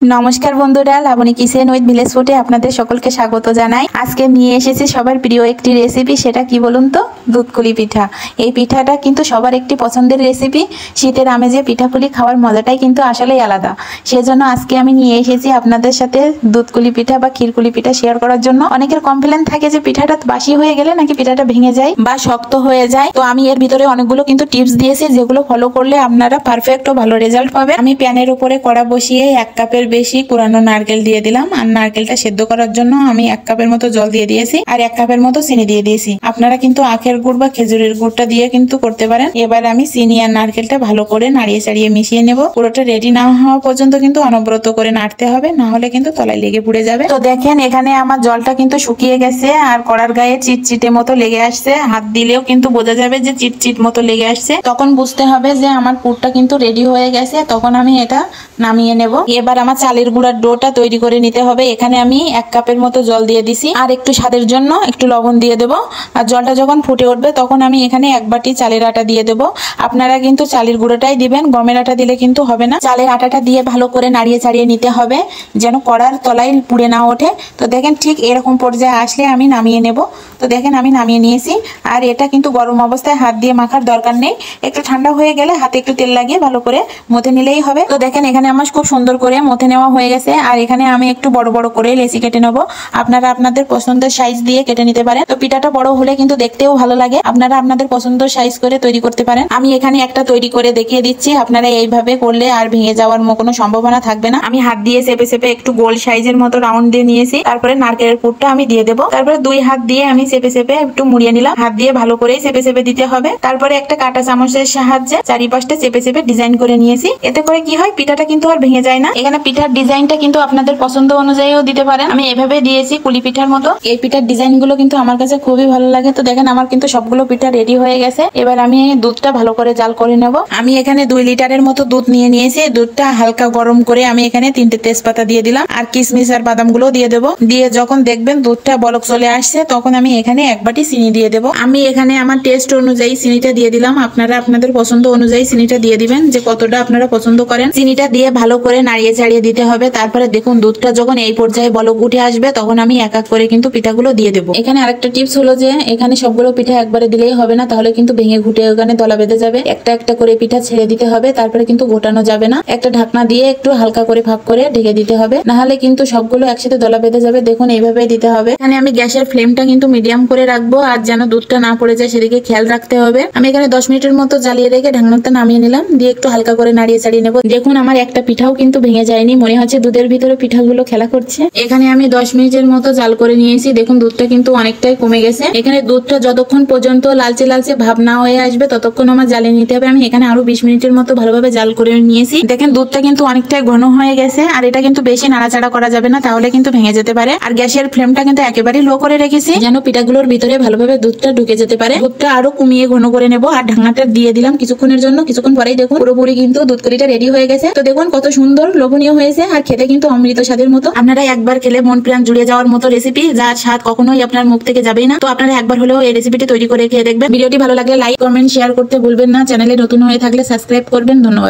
নমস্কার বন্ধুরা, Laboni kitchen with village ফুডে আপনাদের সকলকে স্বাগত জানাই। আজকে নিয়ে এসেছি সবার প্রিয় একটি রেসিপি। সেটা কি বলুন তো, দুধকুলি পিঠা। এই পিঠাটা কিন্তু সবার একটি পছন্দের রেসিপি। শীতের আমেজে পিঠাপুলি খাওয়ার মজাটাই কিন্তু আসলেই আলাদা। সেজন্য আজকে আমি নিয়ে এসেছি আপনাদের সাথে দুধকুলি পিঠা বা ক্ষীরকুলি পিঠা শেয়ার করার জন্য। অনেকের কমপ্লেন থাকে যে পিঠাটা বাসি হয়ে গেলে নাকি পিঠাটা ভেঙে যায় বা শক্ত হয়ে যায়। তো আমি এর ভিতরে অনেকগুলো কিন্তু টিপস দিয়েছি, যেগুলো ফলো করলে আপনারা পারফেক্ট ও ভালো রেজাল্ট পাবেন। আমি প্যানের উপরে কড়া বসিয়ে 1 কাপের বেশি পুরানো নারকেল দিয়ে দিলাম। আর নারকেলটা সেদ্ধ করার জন্য আমি 1 কাপের মতো জল দিয়ে দিয়েছি আর 1 কাপের মতো চিনি দিয়ে দিয়েছি। আপনারা কিন্তু আখের গুড় বা খেজুরের গুড়টা দিয়ে কিন্তু করতে পারেন। এবার আমি চিনি আর নারকেলটা ভালো করে নাড়িয়ে চাড়িয়ে মিশিয়ে নেব। পুরোটা রেডি না হওয়া পর্যন্ত কিন্তু অনবরত করে নাড়তে হবে, না হলে কিন্তু তলায় লেগে পুড়ে যাবে। তো দেখেন এখানে আমার জলটা কিন্তু শুকিয়ে গেছে আর কড়ার গায়ে চিটচিটে মতো লেগে আসছে। হাত দিলেও কিন্তু বোঝা যাবে যে চিটচিট মতো লেগে আসছে। তখন বুঝতে হবে যে আমার পুরটা কিন্তু রেডি হয়ে গেছে। তখন আমি এটা নামিয়ে নেব। এবার আমার চালের গুঁড়ার ডোটা তৈরি করে নিতে হবে। এখানে আমি 1 কাপের মতো জল দিয়ে দিছি আর একটু স্বাদের জন্য একটু লবণ দিয়ে দেব। আর জলটা যখন ফুটে উঠবে তখন আমি এখানে 1 বাটি চালের আটা দিয়ে দেব। আপনারা কিন্তু চালের গুঁড়োটাই দিবেন, গমের আটা দিলে কিন্তু হবে না। চালের আটাটা দিয়ে ভালো করে নাড়িয়ে চাড়িয়ে নিতে হবে যেন কড়ার তলায় পুড়ে না ওঠে। তো দেখেন ঠিক এরকম পর্যায়ে আসলে আমি নামিয়ে নেব। তো দেখেন আমি নামিয়ে নিয়েছি। আর এটা কিন্তু গরম অবস্থায় হাত দিয়ে মাখার দরকার নেই, একটু ঠান্ডা হয়ে গেলে হাতে একটু তেল লাগিয়ে ভালো করে মথে নিলেই হবে। তো দেখেন এখানে আমার খুব সুন্দর করে মথে নেওয়া হয়ে গেছে। আর এখানে আমি একটু বড় বড় করে লেচি কেটে নেব। আপনারা আপনাদের পছন্দের সাইজ দিয়ে কেটে নিতে পারেন। তো পিঠাটা বড় হলে কিন্তু দেখতেও ভালো লাগে। আপনারা আপনাদের পছন্দের সাইজ করে তৈরি করতে পারেন। আমি এখানে একটা তৈরি করে দেখিয়ে দিচ্ছি। আপনারা এইভাবে করলে আর ভেঙে যাওয়ার কোনো সম্ভাবনা থাকবে না। আমি হাত দিয়ে চেপে চেপে একটু গোল সাইজের মতো রাউন্ড দিয়ে নিয়েছি। তারপরে নারকেলের পুরটা আমি দিয়ে দেবো। তারপরে 2 হাত দিয়ে আমি চেপে চেপে একটু মুড়িয়ে নিলাম। হাত দিয়ে ভালো করে চেপে চেপে দিতে হবে। তারপরে একটা কাঁটা চামচের সাহায্যে চারিপাশটা চেপে চেপে ডিজাইন করে নিয়েছি। এতে করে কি হয়, পিঠাটা কিন্তু আর ভেঙে যায় না। এখানে পিঠার ডিজাইনটা কিন্তু আপনাদের পছন্দ অনুযায়ীও দিতে পারেন। আমি এভাবে দিয়েছি কুলি পিঠার মতো। এই পিঠার ডিজাইন গুলো কিন্তু আমার কাছে খুবই ভালো লাগে। তো দেখেন আমার কিন্তু সবগুলো পিঠা রেডি হয়ে গেছে। এবার আমি দুধটা ভালো করে জাল করে নেব। আমি এখানে 2 লিটারের মতো দুধ নিয়ে নিয়েছি। দুধটা হালকা গরম করে আমি এখানে 3টে তেজপাতা দিয়ে দিলাম আর কিশমিশ আর বাদাম গুলো দিয়ে দেবো। দিয়ে যখন দেখবেন দুধটা বলক চলে আসছে তখন আমি এখানে 1 বাটি চিনি দিয়ে দেবো। আমি এখানে আমার টেস্ট অনুযায়ী চিনিটা দিয়ে দিলাম। আপনারা আপনাদের পছন্দ অনুযায়ী চিনিটা দিয়ে দিবেন, যে কতটা আপনারা পছন্দ করেন। চিনিটা দিয়ে ভালো করে নাড়িয়ে চাড়িয়ে দিতে হবে। তারপরে দেখুন দুধটা যখন এই পর্যায়ে বলক উঠে আসবে তখন আমি এক এক করে কিন্তু পিঠাগুলো দিয়ে দেবো। এখানে আরেকটা টিপস হলো যে এখানে সবগুলো পিঠা একবারে দিলেই হবে না, তাহলে কিন্তু ভেঙে ঘুটে ওখানে দলা বেঁধে যাবে। একটা একটা করে পিঠা ছেড়ে দিতে হবে, তারপরে কিন্তু গোটানো যাবে না। একটা ঢাকনা দিয়ে একটু হালকা করে ফাঁক করে ঢেকে দিতে হবে, না হলে কিন্তু সবগুলো একসাথে দলা বেঁধে যাবে। দেখুন এইভাবে দিতে হবে। এখানে আমি গ্যাসের ফ্লেমটা কিন্তু মিডিয়াম করে রাখবো আর যেন দুধটা না পড়ে যায় সেদিকে খেয়াল রাখতে হবে। আমি এখানে 10 মিনিটের মতো জ্বালিয়ে রেখে ঢাকনাটা নামিয়ে নিলাম। দিয়ে একটু হালকা করে নাড়িয়ে চাড়িয়ে নেবো। দেখুন আমার একটা পিঠাও কিন্তু ভেঙে যায়নি, মনে হচ্ছে দুধের ভিতরে পিঠাগুলো খেলা করছে। এখানে আমি 10 মিনিটের মতো জাল করে নিয়েছি। দেখুন দুধটা কিন্তু অনেকটাই কমে গেছে। এখানে দুধটা যতক্ষণ পর্যন্ত লালচে লালচে ভাব না হয়ে আসবে ততক্ষণ আমার জ্বালিয়ে নিতে হবে। আমি এখানে আরো 20 মিনিটের মতো ভালোভাবে জাল করে নিয়েছি। দেখেন দুধটা কিন্তু অনেকটাই ঘন হয়ে গেছে। আর এটা কিন্তু বেশি নাড়াচাড়া করা যাবে না, তাহলে কিন্তু ভেঙে যেতে পারে। আর গ্যাসের ফ্লেমটা কিন্তু একেবারে লো করে রেখেছি যেন পিঠাগুলোর ভিতরে ভালোভাবে দুধটা ঢুকে যেতে পারে। দুধটা আরো কমিয়ে ঘন করে নেব আর ঢাকনাটা দিয়ে দিলাম কিছুক্ষণের জন্য। কিছুক্ষণ পরেই দেখুন পুরোপুরি কিন্তু দুধকুলিটা রেডি হয়ে গেছে। তো দেখুন কত সুন্দর লোভনীয় হয়েছে আর খেতে কিন্তু অমৃত স্বাদের মতো। আপনারা একবার খেলে মন প্রাণ জুড়ে যাওয়ার মতো রেসিপি, যার স্বাদ কখনোই আপনার মুখ থেকে যাবেই না। তো আপনারা একবার হলেও এই রেসিপিটি তৈরি করে খেয়ে দেখবেন। ভিডিওটি ভালো লাগলে লাইক কমেন্ট শেয়ার করতে ভুলবেন না। চ্যানেলে নতুন হয়ে থাকলে সাবস্ক্রাইব করবেন। ধন্যবাদ।